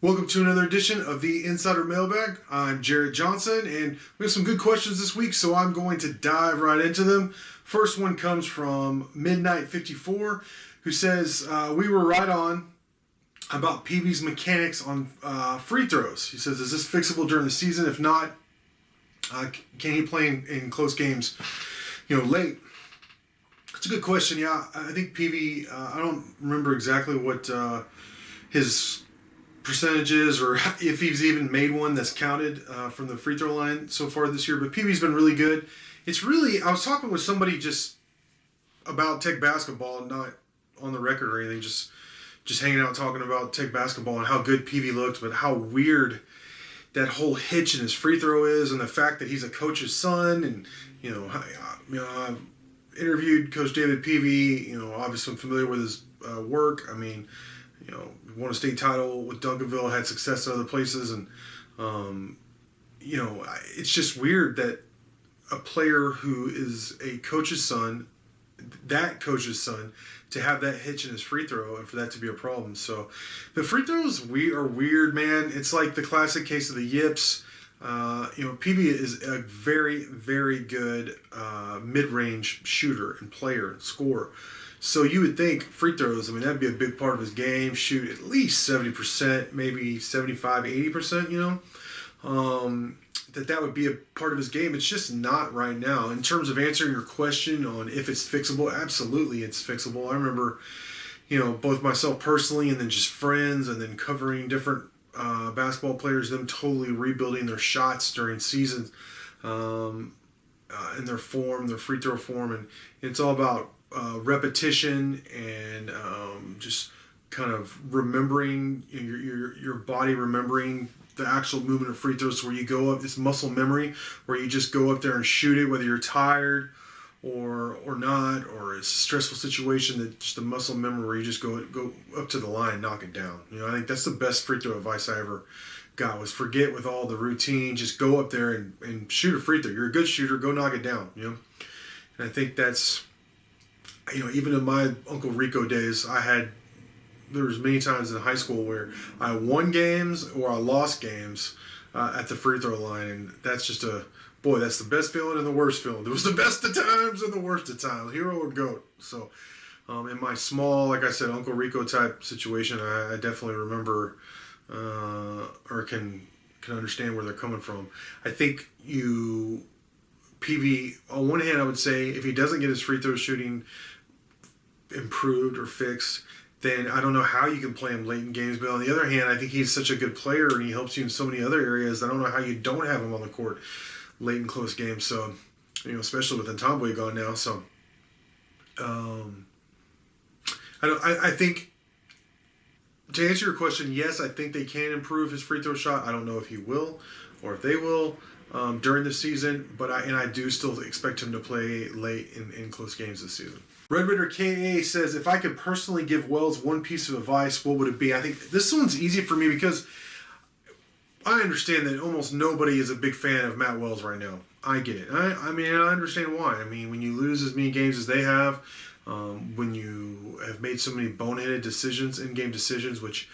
Welcome to another edition of the Insider Mailbag. I'm Jared Johnson, and we have some good questions this week, so I'm going to dive right into them. First one comes from Midnight54, who says, we were right on about Peavys' mechanics on free throws. He says, is this fixable during the season? If not, can he play in close games, late? It's a good question. Yeah, I think Peavy, I don't remember exactly what his percentages or if he's even made one that's counted from the free throw line so far this year, but Peavy's been really good. It's really, I was talking with somebody just about Tech basketball, not on the record or anything, just hanging out talking about Tech basketball and how good Peavy looked, but how weird that whole hitch in his free throw is, and the fact that he's a coach's son. And I've interviewed Coach David Peavy. Obviously I'm familiar with his work. Won a state title with Duncanville, had success in other places, and it's just weird that a player who is a coach's son, to have that hitch in his free throw and for that to be a problem. So the free throws are weird, man. It's like the classic case of the yips. Peavy is a very, very good mid-range shooter and player and scorer. So you would think free throws, that'd be a big part of his game. Shoot at least 70%, maybe 75, 80%, that would be a part of his game. It's just not right now. In terms of answering your question on if it's fixable, absolutely it's fixable. I remember, both myself personally and then just friends and then covering different basketball players, them totally rebuilding their shots during seasons and their free throw form. And it's all about repetition and just kind of remembering your body, remembering the actual movement of free throws, where you go up, this muscle memory where you just go up there and shoot it, whether you're tired or not, or it's a stressful situation, that just the muscle memory where you just go up to the line and knock it down. I think that's the best free throw advice I ever got, was forget with all the routine, just go up there and shoot a free throw. You're a good shooter, go knock it down. And I think that's, even in my Uncle Rico days, there was many times in high school where I won games or I lost games at the free throw line, and that's just that's the best feeling and the worst feeling. There was the best of times and the worst of times, hero or goat. So in my small, like I said, Uncle Rico type situation, I definitely remember or can understand where they're coming from. I think Peavy, on one hand, I would say if he doesn't get his free throw shooting improved or fixed, then I don't know how you can play him late in games. But on the other hand, I think he's such a good player and he helps you in so many other areas. I don't know how you don't have him on the court late in close games. So, especially with Ntambwe gone now. So, I think, to answer your question, yes, I think they can improve his free throw shot. I don't know if he will or if they will during the season, but I do still expect him to play late in close games this season. redraiderka says, if I could personally give Wells one piece of advice, what would it be? I think this one's easy for me because I understand that almost nobody is a big fan of Matt Wells right now. I get it. I understand why. When you lose as many games as they have, when you have made so many boneheaded decisions, in-game decisions, which,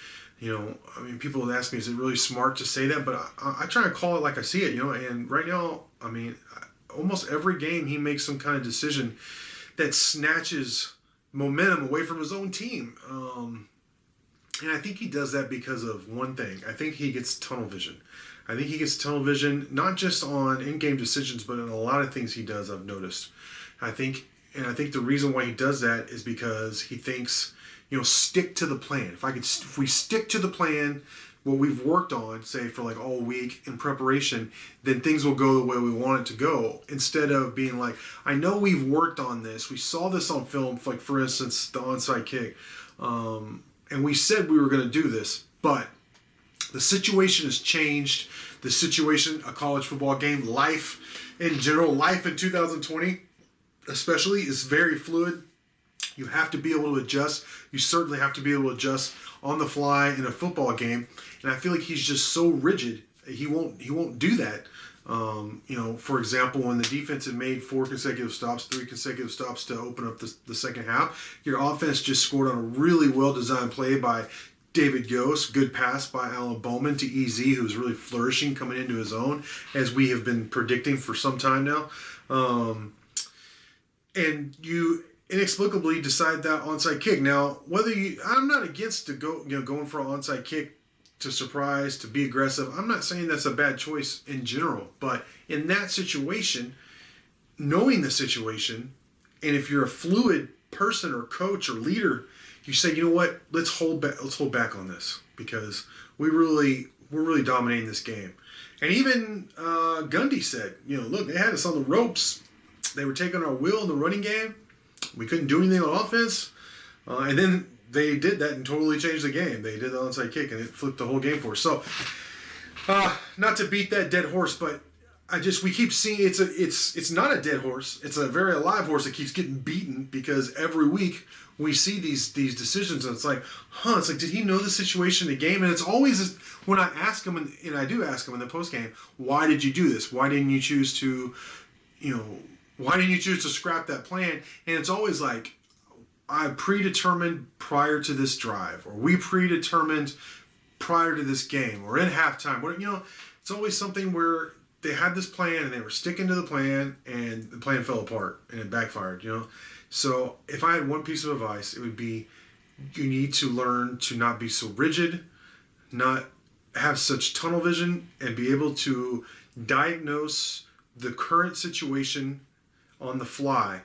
people would ask me, is it really smart to say that? But I try to call it like I see it, and right now, almost every game he makes some kind of decision that snatches momentum away from his own team. And I think he does that because of one thing. I think he gets tunnel vision. I think he gets tunnel vision, not just on in-game decisions, but in a lot of things he does, I've noticed. I think the reason why he does that is because he thinks, stick to the plan. If we stick to the plan, what we've worked on, say for like all week in preparation, then things will go the way we want it to go. Instead of being like, I know we've worked on this. We saw this on film, like for instance, the onside kick. And we said we were going to do this, but the situation has changed. The situation, a college football game, life in general, life in 2020 especially is very fluid. You have to be able to adjust. You certainly have to be able to adjust on the fly in a football game. And I feel like he's just so rigid. He won't do that. For example, when the defense had made 3 consecutive stops to open up the second half, your offense just scored on a really well-designed play by David Yost, good pass by Alan Bowman to EZ, who's really flourishing coming into his own, as we have been predicting for some time now. And you inexplicably decide that onside kick. Now, I'm not against going for an onside kick to surprise, to be aggressive. I'm not saying that's a bad choice in general, but in that situation, knowing the situation, and if you're a fluid person or coach or leader, you say, you know what, let's hold back on this, because we're really dominating this game. And even Gundy said, look, they had us on the ropes. They were taking our will in the running game. We couldn't do anything on offense. And then they did that and totally changed the game. They did the onside kick and it flipped the whole game for us. So, not to beat that dead horse, but we keep seeing it's not a dead horse. It's a very alive horse that keeps getting beaten, because every week we see these decisions, and it's like, did he know the situation in the game? And it's always, when I ask him, and I do ask him in the post game, why did you do this? Why didn't you choose to, scrap that plan? And it's always like, I predetermined prior to this drive, or we predetermined prior to this game, or in halftime. It's always something where they had this plan and they were sticking to the plan, and the plan fell apart and it backfired. So if I had one piece of advice, it would be, you need to learn to not be so rigid, not have such tunnel vision, and be able to diagnose the current situation on the fly,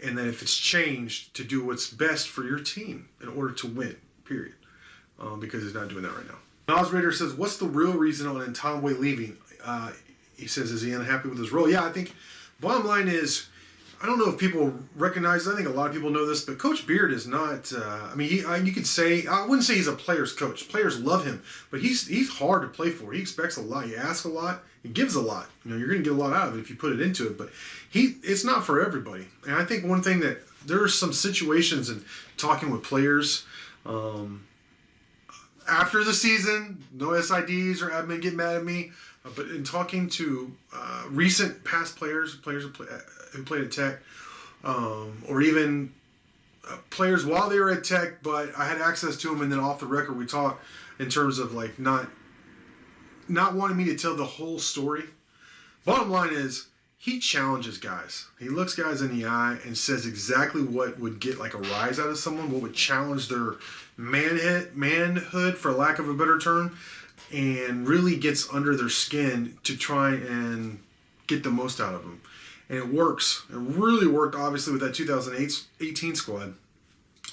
and then if it's changed, to do what's best for your team in order to win, period. Because he's not doing that right now. NazRaider says, what's the real reason on Ntambwe leaving? He says, is he unhappy with his role? Yeah, I think bottom line is, I don't know if people recognize, I think a lot of people know this, but Coach Beard is not, you could say, I wouldn't say he's a player's coach. Players love him, but he's hard to play for. He expects a lot. He asks a lot. He gives a lot. You're going to get a lot out of it if you put it into it, but it's not for everybody. And I think one thing that there are some situations in talking with players, after the season, no SIDs or admin get mad at me, but in talking to recent past players who played at Tech, or even players while they were at Tech, but I had access to them, and then off the record we talked in terms of like not wanting me to tell the whole story. Bottom line is, he challenges guys. He looks guys in the eye and says exactly what would get like a rise out of someone, what would challenge their manhood, for lack of a better term, and really gets under their skin to try and get the most out of them. And it works. It really worked, obviously, with that 2018 squad.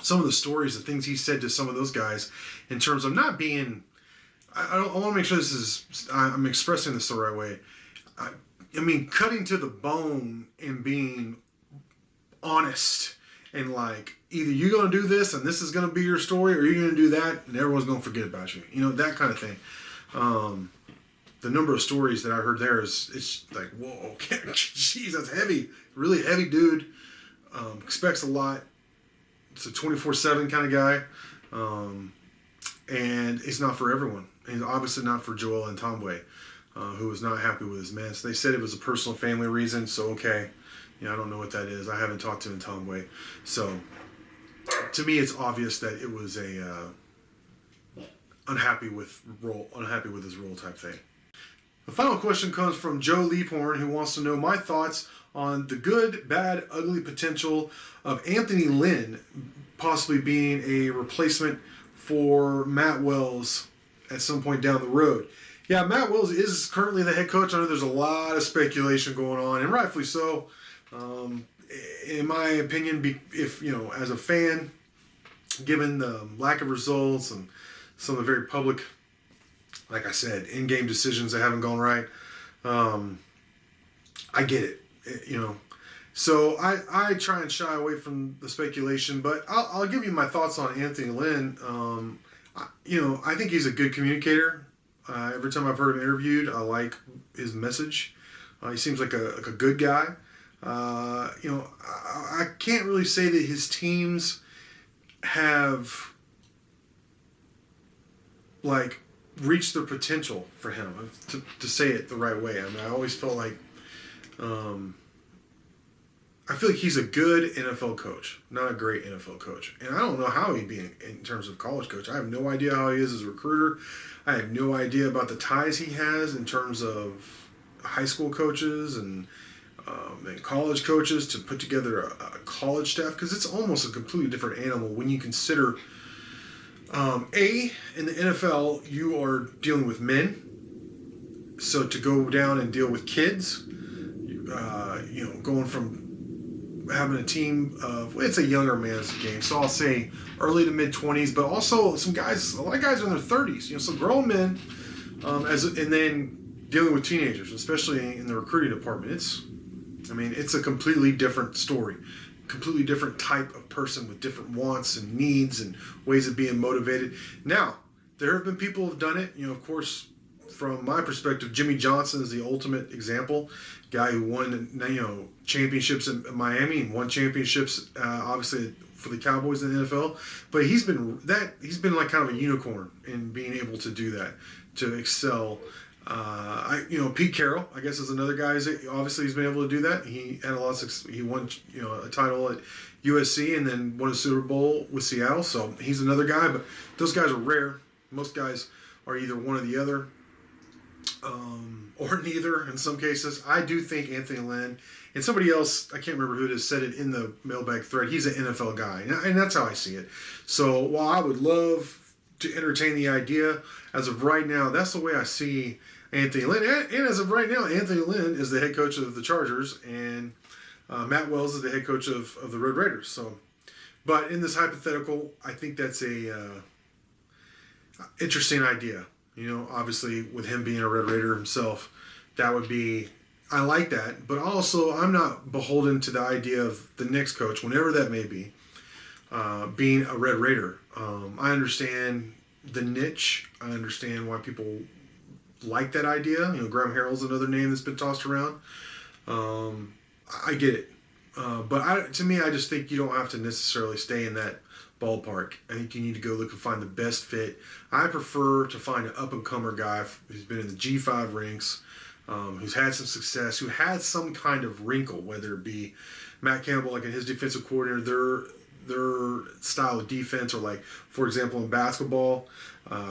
Some of the stories, the things he said to some of those guys in terms of not being... I want to make sure I'm expressing this the right way. Cutting to the bone and being honest, and like, either you're going to do this and this is going to be your story, or you're going to do that and everyone's going to forget about you. That kind of thing. The number of stories that I heard there it's like, whoa, okay, jeez, that's heavy. Really heavy dude. Expects a lot. It's a 24/7 kind of guy. And it's not for everyone. And obviously not for Joel and Ntambwe, who was not happy with his man. So they said it was a personal family reason, so okay. I don't know what that is. I haven't talked to Ntambwe. So to me, it's obvious that it was a unhappy with his role type thing. The final question comes from Joe Leaphorn, who wants to know my thoughts on the good, bad, ugly potential of Anthony Lynn possibly being a replacement for Matt Wells at some point down the road. Yeah, Matt Wells is currently the head coach. I know there's a lot of speculation going on, and rightfully so. In my opinion, if as a fan, given the lack of results and some of the very public, like I said, in-game decisions that haven't gone right, I get it. So I try and shy away from the speculation, but I'll give you my thoughts on Anthony Lynn. I think he's a good communicator. Every time I've heard him interviewed, I like his message. He seems like a good guy. I can't really say that his teams have reached their potential for him, to say it the right way. I always felt like I feel like he's a good NFL coach, not a great NFL coach. And I don't know how he'd be in terms of college coach. I have no idea how he is as a recruiter. I have no idea about the ties he has in terms of high school coaches and college coaches to put together a college staff, because it's almost a completely different animal when you consider, in the NFL, you are dealing with men. So to go down and deal with kids, going from having a team of, well, it's a younger man's game, so I'll say early to mid 20s, but also a lot of guys are in their 30s, so grown men, and then dealing with teenagers, especially in the recruiting department. It's a completely different story, completely different type of person with different wants and needs and ways of being motivated. Now, there have been people who have done it, of course. From my perspective, Jimmy Johnson is the ultimate example. Guy who won, championships in Miami and won championships, obviously for the Cowboys in the NFL. But he's been like kind of a unicorn in being able to do that, to excel. Pete Carroll, I guess, is another guy. Obviously, he's been able to do that. He had a lot of success. He won, a title at USC and then won a Super Bowl with Seattle. So he's another guy. But those guys are rare. Most guys are either one or the other. Or neither in some cases. I do think Anthony Lynn, and somebody else, I can't remember who it is, said it in the mailbag thread, he's an NFL guy, and that's how I see it. So while I would love to entertain the idea, as of right now, that's the way I see Anthony Lynn. And as of right now, Anthony Lynn is the head coach of the Chargers, and Matt Wells is the head coach of the Red Raiders. So, but in this hypothetical, I think that's a interesting idea. Obviously, with him being a Red Raider himself, that would be, I like that. But also, I'm not beholden to the idea of the next coach, whenever that may be, being a Red Raider. I understand the niche. I understand why people like that idea. Graham Harrell's another name that's been tossed around. I get it. But to me, I just think you don't have to necessarily stay in that ballpark. I think you need to go look and find the best fit. I prefer to find an up-and-comer guy who's been in the G5 ranks, who's had some success, who had some kind of wrinkle, whether it be Matt Campbell, like in his defensive coordinator, their style of defense, or like, for example, in basketball,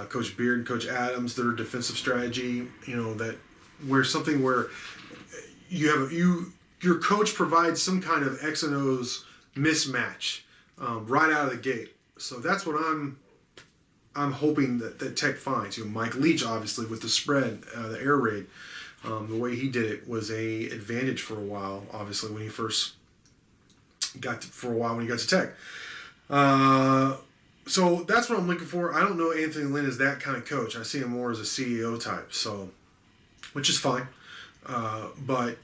Coach Beard and Coach Adams, their defensive strategy, where your coach provides some kind of X and O's mismatch right out of the gate. So that's what I'm hoping that Tech finds. Mike Leach, obviously, with the spread, the air raid, the way he did it was a advantage for a while. Obviously, when he first got to Tech. So that's what I'm looking for. I don't know Anthony Lynn is that kind of coach. I see him more as a CEO type. So, which is fine. But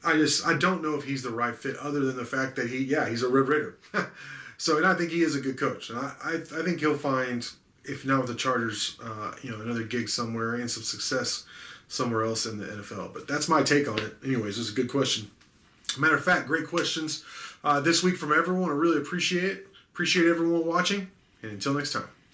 I don't know if he's the right fit, other than the fact that he's a Red Raider. So, and I think he is a good coach. And I think he'll find, if not with the Chargers, another gig somewhere and some success somewhere else in the NFL. But that's my take on it. Anyways, this is a good question. Matter of fact, great questions this week from everyone. I really appreciate it. Appreciate everyone watching. And until next time.